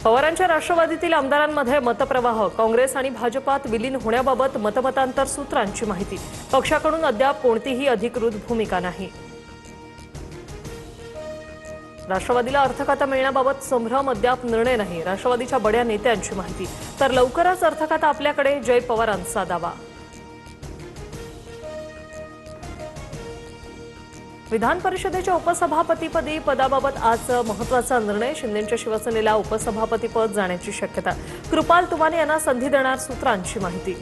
पवारांच्या राष्ट्रवादीतील आमदारांमध्ये मतप्रवाह, काँग्रेस आणि भाजपात विलीन होण्याबाबत मतमतांतर सूत्रांची माहिती. पक्षाकडून अद्याप कोणतीही अधिकृत भूमिका नाही. राष्ट्रवादीला अर्थखातं मिळण्याबाबत संभ्रम, अद्याप निर्णय नाही. राष्ट्रवादीच्या बड्या नेत्यांची माहिती. तर लवकरच अर्थखातं आपल्याकडे, जय पवारांचा दावा. विधान परिषदेच्या उपसभापतीपदी पदाबाबत आज महत्त्वाचा निर्णय. शिंदेंच्या शिवसेनेला उपसभापतीपद जाण्याची शक्यता. कृपाल तुमाने यांना संधी देणार, सूत्रांची माहिती.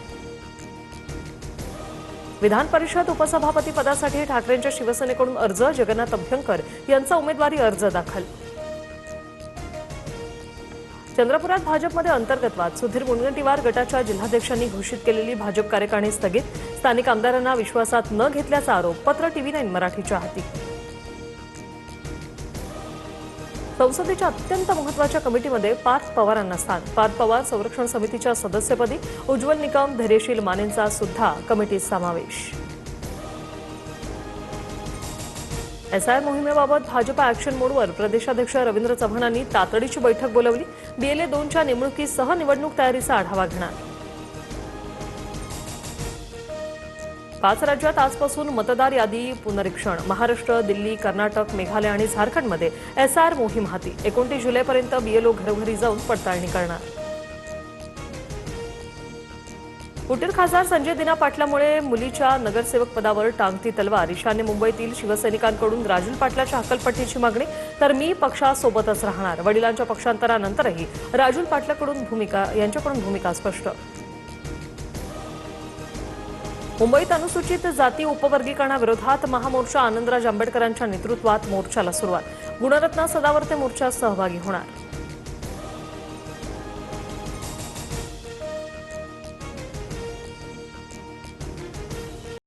विधान परिषद उपसभापती पदासाठी ठाकरेंच्या शिवसेनेकडून अर्ज. जगन्नाथ अभ्यंकर यांचा उमेदवारी अर्ज दाखल. चंद्रपुरात भाजपमध्ये अंतर्गतवाद. सुधीर मुनगंटीवार गटाच्या जिल्हाध्यक्षांनी घोषित केलेली भाजप कार्यकारिणी स्थगित. स्थानिक आमदारांना विश्वासात न घेतल्याचा आरोप. पत्र TV9 मराठीच्या हाती. संसदेच्या अत्यंत महत्त्वाच्या कमिटीमध्ये पार्थ पवारांना स्थान. पार्थ पवार संरक्षण समितीच्या सदस्यपदी. उज्ज्वल निकम, धैर्यशील मानेंचा सुद्धा कमिटीत समावेश. SIR मोहिमेबाबत भाजपा ॲक्शन मोडवर. प्रदेशाध्यक्ष रवींद्र चव्हाणांनी तातडीची बैठक बोलावली. BLA 2च्या नेमणुकीसह निवडणूक तयारीचा आढावा घेणार. 5 राज्यात आजपासून मतदार यादी पुनरीक्षण. महाराष्ट्र, दिल्ली, कर्नाटक, मेघालय आणि झारखंडमध्ये SIR मोहीम हाती. 29 जुलैपर्यंत BLO घरोघरी जाऊन पडताळणी करणार. उटीर खासदार संजय दिना पाटलामुळे मुलीच्या नगरसेवक पदावर टांगती तलवार. ईशान्य मुंबईतील शिवसैनिकांकडून राजूल पाटलाच्या हकालपट्टीची मागणी. तर मी पक्षासोबतच राहणार. वडिलांच्या पक्षांतरानंतरही राजूल पाटलाकडून भूमिका स्पष्ट. मुंबईत अनुसूचित जाती उपवर्गीकरणाविरोधात महामोर्चा. आनंदराज आंबेडकरांच्या नेतृत्वात मोर्चाला सुरुवात. गुणरत्न सदावर्ते मोर्चात सहभागी होणार.